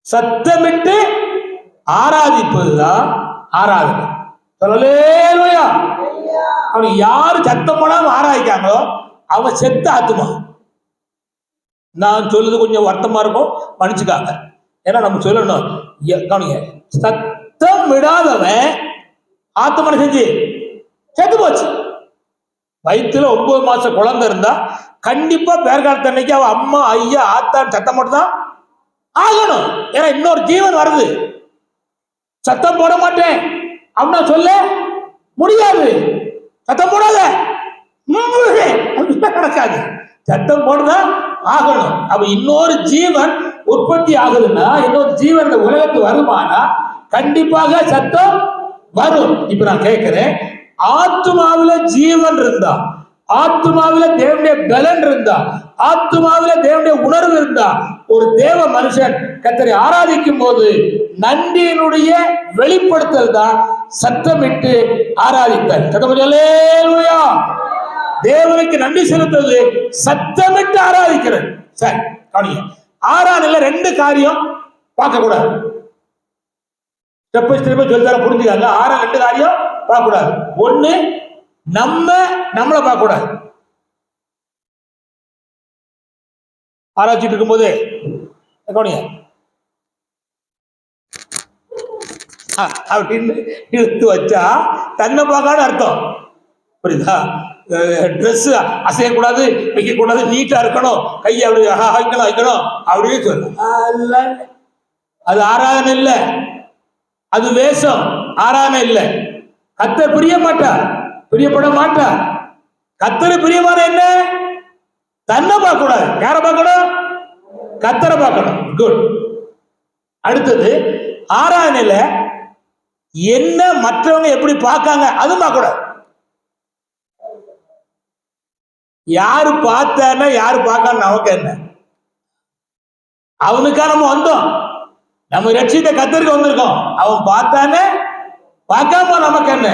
சத்தமிட்டு ஆராதிப்பதுதான் ஆராதனை. சொல்லலேலூயா. அவன் யாரு சத்தம் போடாம ஆராதிக்காங்களோ அவன் செத்த ஆத்துமா. நான் சொல்லுது கொஞ்சம் வருத்தமா இருக்கும், மன்னிச்சுக்காங்க. ஏன்னா நம்ம சொல்லணும், கவனிங்க, சத்தம் விடாதவன் ஆத்துமனை செஞ்சு செத்து போச்சு. வயிற்றுல 9 மாசம் குழந்தை இருந்தா கண்டிப்பா பேர்காலத்து அன்னைக்கு அவன் அம்மா ஐயா ஆத்தான் சத்தம் போட்டுதான் ஆகணும். ஏன்னா இன்னொரு ஜீவன் வருது. சத்தம் போட மாட்டேன் அப்படின்னா சொல்ல முடியாது. சத்தம் போடாத நடக்காது. சத்தம் போட்டுதான் ஆகணும். அப்ப இன்னொரு ஜீவன் உற்பத்தி ஆகுதுன்னா, இன்னொரு ஜீவன் இந்த உலகத்துக்கு வருமானா கண்டிப்பாக சத்தம் வரும். இப்ப நான் கேட்கிறேன், ஆத்துமாவில ஜீவன் இருந்தா, ஆத்துமாவில தேவனுடைய பலன் இருந்தா, ஆத்துமாவில தேவனுடைய உணர்வு இருந்தா, ஒரு தேவ மனுஷன் கர்த்தரை ஆராதிக்கும் போது நன்றியினுடைய வெளிப்படுத்தல் தான் சத்தமிட்டு ஆராதித்தல். அல்லேலூயா. தேவனுக்கு நன்றி செலுத்துவது சத்தமிட்டு ஆராதிக்கிறது. சரி, கவனிங்க, ஆராதனையில 2 காரியம் பார்க்க கூடாது. ஸ்டெப் சொல்லி தர புரிஞ்சுக்காங்க. 2 காரியம் பார்க்க கூடாது. ஒண்ணு, நம்மளை பார்க்க கூடாது. ஆராய்ச்சிட்டு இருக்கும் போது கவனிங்க, அப்படின்னு இழுத்து வச்சா தன்னை பார்க்காத அர்த்தம். புரியுதா? ட்ரெஸ் அசையக்கூடாது, வைக்கக்கூடாது, நீட்டா இருக்கணும், கையை அப்படி வைக்கணும் அப்படின்னு சொல்ல, அது ஆராதனை இல்லை, அது வேஷம். ஆராதனை இல்லை. கர்த்தர் பிரிய மாட்டார், பிரியப்பட மாட்டார். கர்த்தர் பிரியமான என்ன? தன்னை பார்க்க கூடாது. யாரை பார்க்கணும்? கர்த்தரை பார்க்கணும். குட். அடுத்தது, ஆராதனையில என்ன மற்றவங்க எப்படி பார்க்காங்க அதுவும் பார்க்க கூடாது. யாரு பார்த்தானா யாரு பார்க்கான்னு நமக்கு என்ன? அவனுக்கா நம்ம வந்தோம்? நம்ம ரட்சித்த கர்த்தருக்கு வந்திருக்கோம். அவன் பார்த்தானே பார்க்காம நமக்கு என்ன?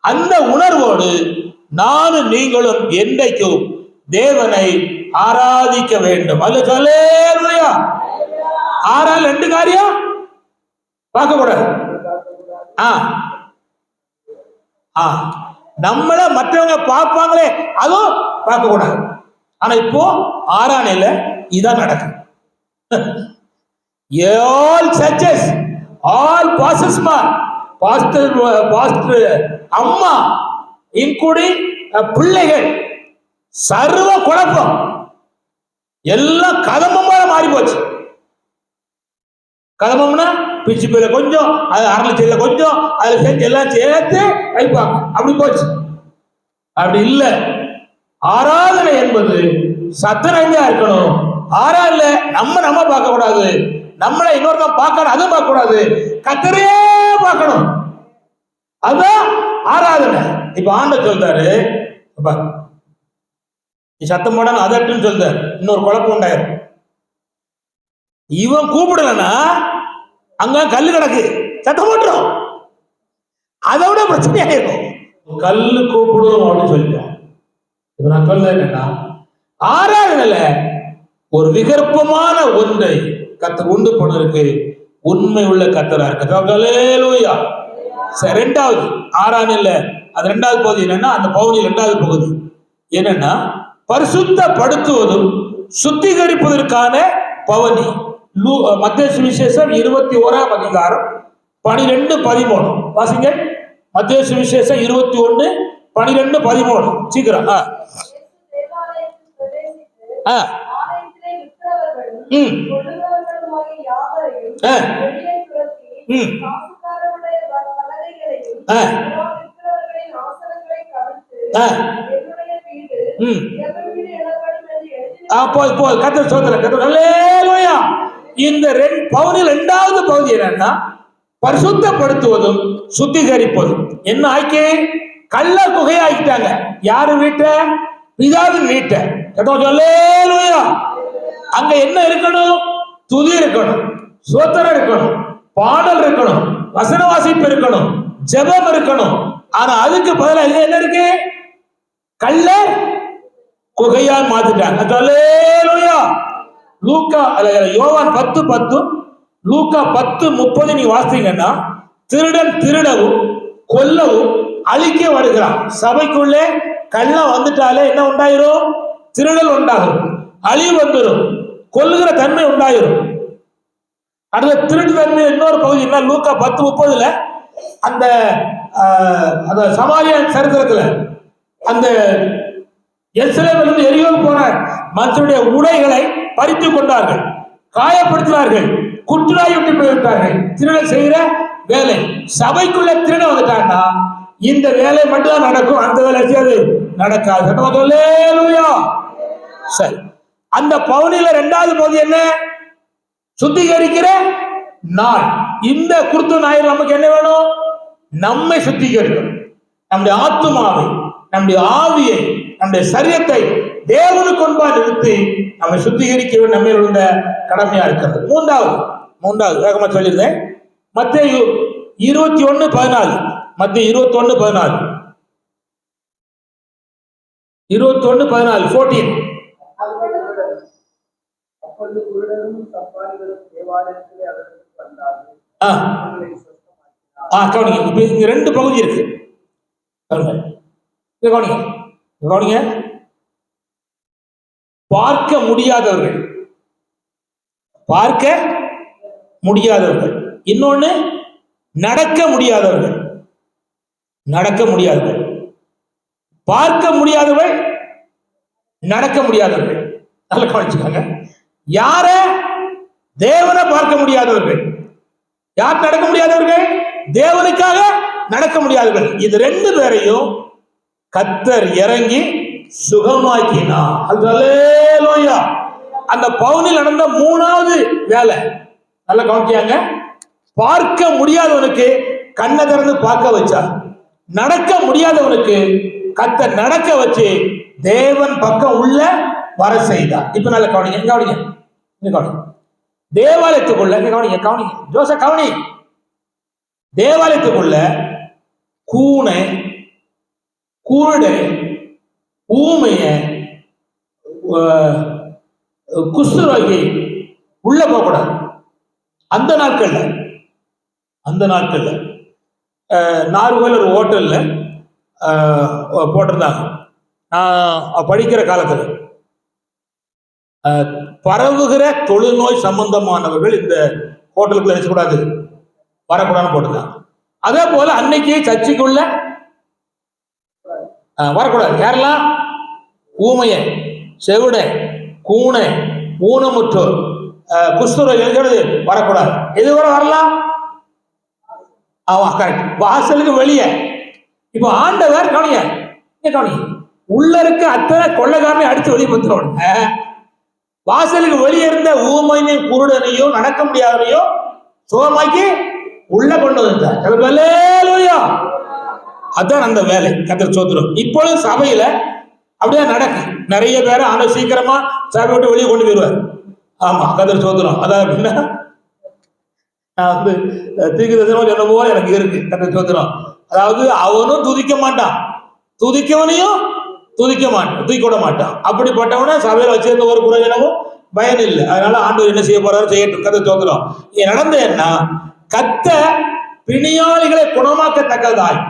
அந்த உணர்வோடு நானும் நீங்களும் என்றைக்கும் தேவனை ஆராதிக்க வேண்டும். அல்ல சொல்லேலூயா. ஆறால் 2 காரியம் பார்க்க கூடாது. நம்மள மற்றவங்க பார்ப்பாங்களே அதுவும் பார்க்க கூடாது. ஆனா இப்போ ஆராதனையில இதான் நடக்குது. all churches, all pastors, pastor அம்மா including பிள்ளைகள் சர்வ குழப்பம், எல்லாம் கதம்பமா மாறி போச்சு. கதம்பம்னா பிச்சு பேர கொஞ்சம், அது அரளிச்செல்ல கொஞ்சம், அதுல சேர்த்து எல்லாம் சேர்த்து வைப்பாங்க. அப்படி போச்சு. அப்படி இல்லை. ஆராதனை என்பது சத்தனையா இருக்கணும். ஆராதனை நம்ம பார்க்க கூடாது, நம்மளை இன்னொருத்தன் பார்க்கணும், அதுவும் பார்க்க கூடாது, கர்த்தரே பார்க்கணும். அதான் ஆராதனை. இப்ப ஆண்டவர் சொல்றாரு, நீ சத்தம் போட அதட்டுன்னு சொல்றாரு, இன்னொரு குழப்பம் உண்டாயிரும். இவன் கூப்பிடலன்னா அங்க கல்லு கிடக்கு, சத்தம் போட்டுரும், அதை விட பிரச்சனையாயிருக்கும். கல்லு கூப்பிடும் அப்படின்னு சொல்லிட்டோம். இப்ப நான் சொல்ல என்னன்னா, ஆராதனையில ஒரு விகற்பமான ஒன்றை கர்த்தர் உண்டு பண்ணுறதுக்கு உண்மை உள்ள கர்த்தரா இருக்கு. ரெண்டாவது ஆராதனையில அது ரெண்டாவது பகுதி என்னன்னா, அந்த பகுதி ரெண்டாவது பகுதி என்னன்னா, பரிசுத்தப்படுத்துவதும் சுத்திகரிப்பதற்கான பவனி. மத்தேயு சுவிசேஷம் 21ஆம் அதிகாரம் 12-13 வாசிங்க. மத்தேயு சுவிசேஷம் 21:12-13 சீக்கிரம். கர்த்தர் சோதனை. இந்த பவுனில் இரண்டாவது பகுதி என்னன்னா, பரிசுத்தப்படுத்துவதும் சுத்திகரிப்பதும். என்ன ஆக்கி கள்ள குகையை ஆக்கிட்டாங்க. யாரு வீட்டை? பிதாவின் வீட்டை. அங்க என்ன இருக்கணும்? துதி இருக்கணும், சோத்திரம் இருக்கணும், பாடல் இருக்கணும், வசன வாசிப்பு இருக்கணும், ஜெபம் இருக்கணும். ஆனா அதுக்கு பதிலாக என்ன இருக்கு? கள்ள குகையால் மாத்திட்டாங்க. லூக்கா யோவான் 10:10, லூக்கா 10:30 நீ வாசிங்கன்னா, திருடன் திருடவும் கொல்லவும் அழிக்க வருகிறான். சபைக்குள்ளே கள்ளம் வந்துட்டாலே என்ன உண்டாயிரும்? திருடல் உண்டாகும், அழிவு வந்துடும், கொல்லுகிற தன்மை உண்டாயிரும். அடுத்த திருட்டு தன்மை இன்னொரு பகுதி என்ன? லூக்கா 10:30 அந்த சமாரியா சரித்திரத்துல அந்த எருசலேமிலிருந்து எரிகோ போன மனுஷனுடைய உடைகளை பறித்து கொண்டார்கள், காயப்படுத்தினார்கள், குற்றுநாய் விட்டு போய்விட்டார்கள். திருடன் செய்கிற வேலை. சபைக்குள்ள திருடன் வந்துட்டான்னா இந்த வேலை மட்டும்தான் நடக்கும், அந்த வேலை செய்யாது நடக்காது. சரி, அந்த பவுனில இரண்டாவது பகுதி என்ன? சுத்திகரிக்கிற நாள். இந்த குருத்து ஞாயிறு நமக்கு என்ன வேணும்? நம்மை சுத்திகரிக்கணும். நம்முடைய ஆத்துமாவை, நம்முடைய ஆவியை, நம்முடைய சரீரத்தை தேவனுக்கு முன்பா நிறுத்தி நம்மை சுத்திகரிக்க நம்ம உள்ள கடமையா இருக்கிறது. மூன்றாவது வேகமா சொல்லியிருந்தேன். மத்தேயு 21:14. மத்தேயு 21:14 14. கவனிங்க, இப்ப இங்க ரெண்டு பகுதி இருக்கு. கவனிங்க. பார்க்க முடியாதவர்கள், இன்னொன்னு நடக்க முடியாதவர்கள். பார்க்க முடியாதவர்கள், நடக்க முடியாதவர்கள். நல்லா கவனிச்சுக்காங்க. யார? தேவனை பார்க்க முடியாதவர்கள். யார் நடக்க முடியாதவர்கள்? தேவனுக்காக நடக்க முடியாதவர்கள். இது ரெண்டு பேரையும் கர்த்தர் இறங்கி சுகமாக்கினார். அல்லேலூயா. அந்த பவுனில் நடந்த மூணாவது வேலை நல்லா கவனிச்சாங்க. பார்க்க முடியாதவனுக்கு கண்ணை திறந்து பார்க்க வச்சார். நடக்க முடியாதவனுக்கு கர்த்தர் நடக்க வச்சு தேவன் பக்கம் உள்ள வர செய்தார். இப்ப நல்ல கவனிங்க. தேவாலயத்துக்குள்ள கவனிங்க ஜோச கவனி. தேவாலயத்துக்குள்ள கூனை, குருடை, ஊமைய, குஷ்டரோகி உள்ள போகக்கூடாது. அந்த நாட்கள்ல நார்வேல ஒரு ஹோட்டல்ல போட்டிருந்தாங்க. நான் படிக்கிற காலத்துல பரவுகிற தொழுநோய் சம்பந்தமானவர்கள் இந்த ஹோட்டலுக்குள்ள நினைச்சக்கூடாது, வரக்கூடாதுன்னு போட்டுருந்தாங்க. அதே போல அன்னைக்கு சர்ச்சைக்குள்ள வரக்கூடாது. கேரளா ஊமைய, செவிடை, கூனை, ஊனமுற்றோர், குஷ்டரோகிகள் வரக்கூடாது. எது கூட வரலாம்? கரெக்ட், வாசலுக்கு வெளியே. இப்போ ஆண்டவர் கவனிங்க, உள்ள இருக்க அத்தனை கொள்ளைக்காரனை அடிச்சு வெளியே பத்துற உடனே வாசலுக்கு வெளியே இருந்த ஊமையும் குருடனையும் நடக்க முடியாதனையும் சுகமாக்கி உள்ள கொண்டு வந்தார். அல்லேலூயா. அதான் அந்த வேலை. கர்த்தர் சோத்திரம். இப்பொழுது சபையில அப்படியே நடக்கு. நிறைய பேரை ஆண்டவர் சீக்கிரமா சபை விட்டு வெளியே கொண்டு போயிடுவார். ஆமா, கர்த்தர் சோத்திரம். அதான் அப்படின்னா நான் தீர்க்கதரிசனமா சொன்ன போல எனக்கு இருக்கு. கர்த்தர் சோத்திரம். அதாவது அவனும் துதிக்க மாட்டான், துதிக்கவனையும் துதிக்க மாட்டான், தூக்கி விட மாட்டான். அப்படிப்பட்டவன சபையில வச்சிருந்த ஒரு பிரயோஜனமும் பயன் இல்லை. அதனால ஆண்டவர் என்ன செய்ய போறாரு செய்யட்டும். கர்த்தர் சோத்திரம். நடந்த என்ன, கத்த பிணியாளிகளை குணமாக்கத்தக்கதாய்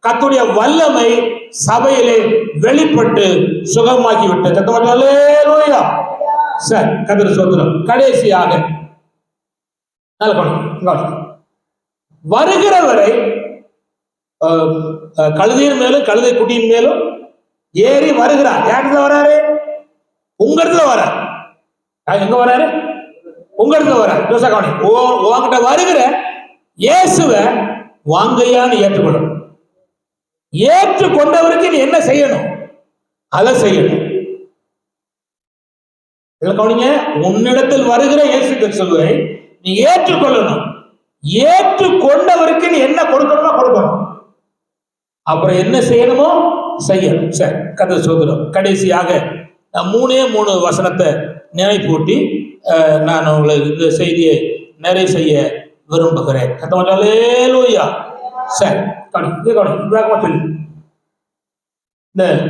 கர்த்தருடைய வல்லமை சபையிலே வெளிப்பட்டு சுகமாக்கி விட்டது. அல்லேலூயா. சரி, கர்த்தர் சோத்திரம். கடைசியாக வருகிறவரை கழுதையின் மேலும் கழுதை குட்டியின் மேலும் ஏறி வருகிறார். யாருக்கு வராரு? உங்க இடத்துல வராரு. எங்க வராரு? உங்க இடத்துல வராரு. உங்ககிட்ட வருகிற இயேசுவை வாங்கையான்னு ஏற்றுக்கொள்ளணும். ஏற்றுக்கொண்டவருக்கு நீ என்ன செய்யணும்? அதை செய்யணும். கவனிங்க, உன்னிடத்தில் வருகிற இயேசு கிறிஸ்துவை நீ ஏற்றுக்கொள்ளணும். ஏற்றுக்கொண்டவருக்கு நீ என்ன கொடுக்கணுமோ கொடுக்கணும். அப்புறம் என்ன செய்யணுமோ செய்யணும். சரி, கர்த்தர் சோத்திரம். கடைசியாக நான் 3 வசனத்தை நினைப்பூட்டி நான் உங்களுக்கு இந்த செய்தியை நிறைவு செய்ய விரும்புகிறேன். அல்லேலூயா. சரி, வேகமா சொல்லு.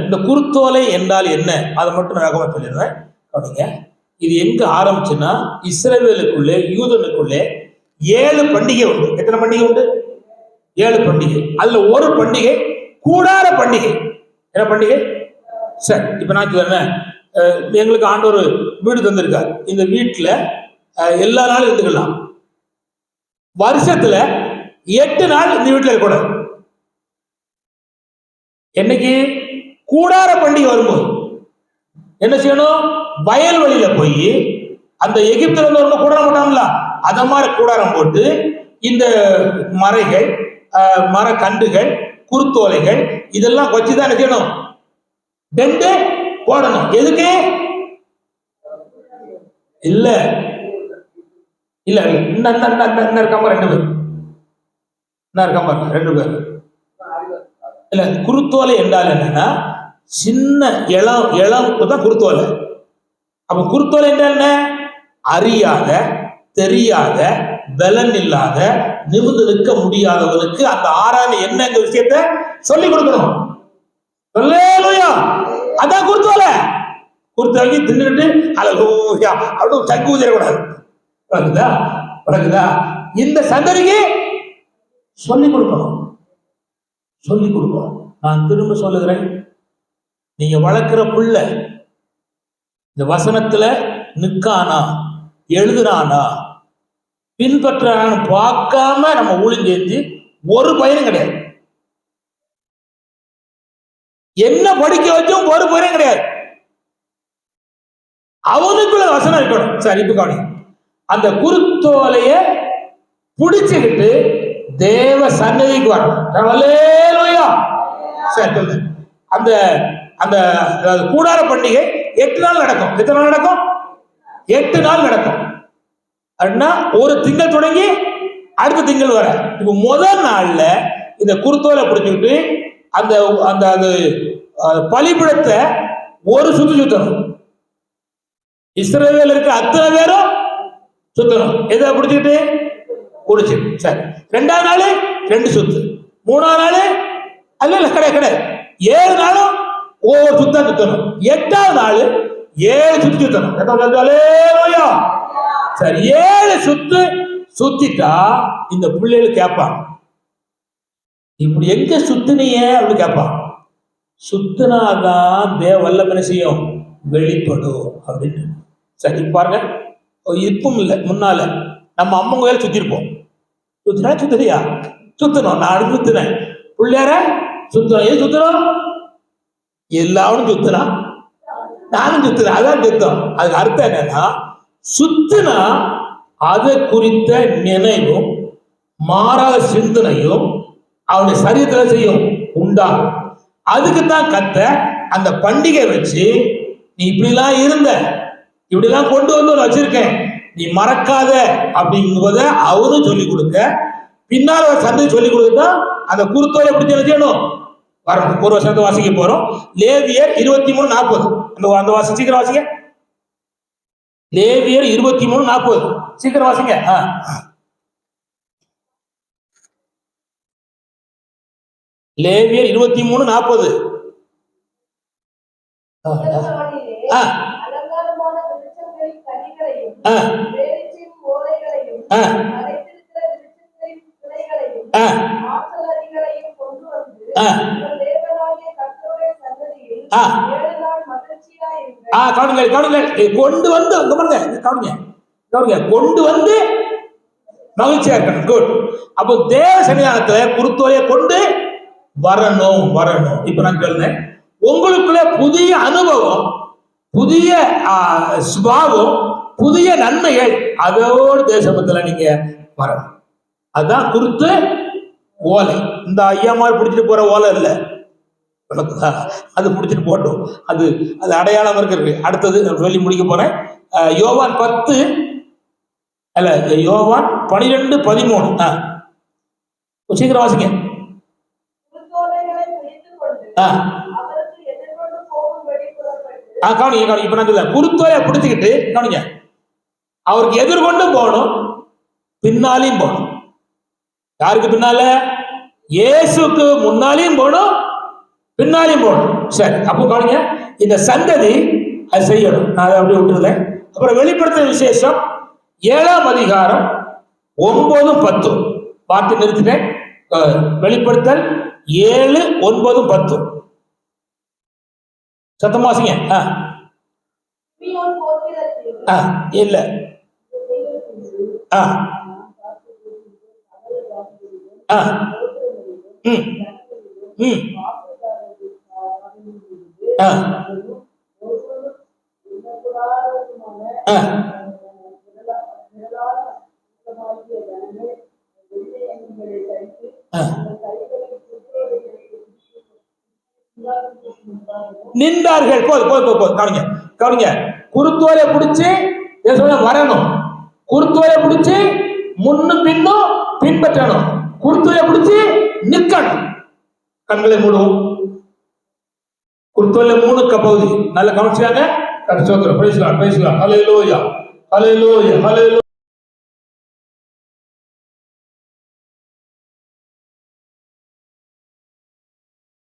இந்த குருத்தோலை என்றால் என்ன, அதை மட்டும் வேகமா சொல்லிடுறேன். கவனிங்க, இது எங்க ஆரம்பிச்சுன்னா இஸ்ரவேலுக்குள்ளே யூதனுக்குள்ளே 7 பண்டிகை உண்டு. எத்தனை பண்டிகை உண்டு? 7 பண்டிகை. அதுல ஒரு பண்டிகை கூடார பண்டிகை. என்ன பண்டிகை? சரி, இப்ப நான் சொல்றேன், எங்களுக்கு ஆண்டவர் வீடு தந்திருக்காரு. இந்த வீட்டுல எல்லா நாளும் இருந்துக்கலாம். வருஷத்துல 8 நாள் இந்த வீட்டுல இருக்கக்கூடாது. என்னைக்கு? கூடார பண்டிகை வரும்போது என்ன செய்யணும்? வயல்வெளியில போய் அந்த எகிப்துல இருந்து ஒரு கூடாரம் போட்டாங்களா, அத மாதிரி கூடாரம் போட்டு இந்த மரைகள், மரக்கன்றுகள், குருத்தோலைகள் இதெல்லாம் வச்சுதான் என்ன செய்யணும்? டெண்டு போடணும். எதுக்கு? இல்ல இல்ல இன்னும் இருக்காம 2 பேர், என்ன இருக்காம 2 பேர் இல்ல. குருத்தோலை என்றால் என்னன்னா சின்ன இளம் தான் குருத்தோலை. அப்ப குருத்தோலை என்றால் என்ன? அறியாத, தெரியாத, பலன் இல்லாத, நிமிர்ந்து நிற்க முடியாதவனுக்கு அந்த ஆறான என்னங்க விஷயத்தை சொல்லி கொடுக்கணும். அல்லேலூயா. அதான் குருத்தோலை. குருத்தோலைக்கு தின்னுட்டு அல்லேலூயா அப்படின்னு சங்கு ஊதிடக்கூடாது. வழங்குதா? இந்த சந்ததிக்கு சொல்லி கொடுக்கணும். சொல்லி கொடுக்கணும். நான் திரும்ப சொல்லுகிறேன், நீங்க வளர்க்கிற புள்ள இந்த வசனத்துல நிற்கானா, எழுதுறானா, பின்பற்றான்னு பார்க்காம நம்ம ஊழியம் செஞ்சு ஒரு பயனும் கிடையாது. என்ன படிக்க வச்சும் ஒரு பயனும் கிடையாது. அவனுக்குள்ள வசனம் இருக்கணும். சரி, இப்ப கவனி. அந்த குருத்தோலைய புடிச்சுக்கிட்டு தேவ சன்னதிக்கு வரணும். அல்லேலூயா. சரி, அந்த அந்த கூடார பண்டிகை 8 நாள் நடக்கும். எத்தனை நாள் நடக்கும்? 8 நாள் நடக்கும். அப்படின்னா ஒரு திங்கள் தொடங்கி அடுத்த திங்கள் வர. இப்ப முதல் நாள்ல இந்த குருத்தோலை பிடிச்சுக்கிட்டு அந்த அந்த பலிபீடத்தை ஒரு சுத்தணும். இஸ்ரவேல் இருக்க அத்தனை பேரும் சுத்தணும். எதை பிடிச்சிக்கிட்டு? குடிச்சு. சரி, 2ஆவது நாள் 2 சுத்து, 3ஆவது நாள் அல்ல கிடையாது, 7 நாளும் ஒவ்வொரு சுத்தம் சுத்தணும். 8ஆவது நாள் 7 சுத்தி சுத்தணும். சரி, 7 சுத்து சுத்திட்டா இந்த பிள்ளைகள் கேட்பாங்க, இப்படி எங்க சுத்தினிய அப்படி கேட்பாங்க. சுத்தினாதான் தேவ வல்லமை செய்யும், வெளிப்படும் அப்படின்னு. சரி பாருங்க, இப்பவும் இல்லை, முன்னால நம்ம அம்மன் கோயில் சுத்திருப்போம். சுத்தியா சுத்தணும். நான் சுத்தினேன், பிள்ளையார சுத்தணும். ஏன் சுத்தணும்? எல்லாரும் சுத்தினா நானும் சுத்தினேன். அதான் சுத்தம். அதுக்கு அர்த்தம் என்னன்னா, சுத்தினா அதை குறித்த நினைவும் மாறாத சிந்தனையும் அவனுடைய சரீரத்துல செய்யும் உண்டாகும். அதுக்குத்தான் கத்த அந்த பண்டிகை வச்சு நீ இப்படிலாம் இருந்த, இப்படிலாம் கொண்டு வந்து வச்சிருக்கேன், நீ மறக்காத அப்படிங்குவத அவரும் சொல்லிக் கொடுக்க, பின்னால் ஒரு சந்தை சொல்லிக் கொடுத்தா அந்த குருத்தோலை எப்படி செய்யணும் வரணும். ஒரு வருஷத்தை வாசிக்க போறோம். லேவியர் 23:40. அந்த வாசி சீக்கிரம் வாசிங்க. லேவியர் 23:40 சீக்கிரம் வாசிங்க. லேவியர் 23:40. கொண்டு வந்து கொண்டு வந்து மகிழ்ச்சியா இருக்கணும். குட். அப்போ தேவ சன்னிதானத்துல குருத்தோலையை கொண்டு வரணும். இப்ப நான் சொல்றேன், உங்களுக்குள்ள புதிய அனுபவம், புதிய சுபாவம், புதிய நன்மைகள் அதோடு தேசத்துல நீங்க வரணும். அதுதான் குருத்து ஓலை. இந்த ஐயாமார் பிடிச்சிட்டு போற ஓலை இல்ல, அது பிடிச்சிட்டு போட்டோம். அது அடையாளம் இருக்கு. அடுத்தது சொல்லி முடிக்க போறேன். யோவான் 10 அல்ல, யோவான் 12:13. சீக்கிரம் வாசிங்க. கவனிங்க. இப்ப நான் சொல்ல குருத்தோலை பிடிச்சுக்கிட்டு கவனிங்க, அவருக்கு எதிர்கொண்டு போகணும், பின்னாலையும் போகணும். யாருக்கு பின்னால? இயேசுக்கு முன்னாலையும் போகணும், பின்னாலையும் போகணும். சரி, அப்போ கவனிங்க, இந்த சந்ததி அது செய்யணும். நான் அதை அப்படியே விட்டுருந்தேன். அப்புறம் வெளிப்படுத்துற விசேஷம் 7ஆம் அதிகாரம் 9, 10 பார்த்து நிறுத்திட்டேன். வெளிப்படுத்தல் 7, 9, 10 சத்தமா வாசிங்க. இல்ல நின்றார்கள். கவனிங்க. குருத்தோலை பிடிச்சு வரணும், குருத்தோலை பிடிச்சு முன்னும் பின்னும் பின்பற்றணும், குருத்தோலை பிடிச்சு நிக்கணும். கண்களை மூடுவோம். குருத்தோலை 3 பகுதி நல்ல கவனிச்சாங்க. ஹல்லேலூயா, ஹல்லேலூயா, ஹல்லேலூயா.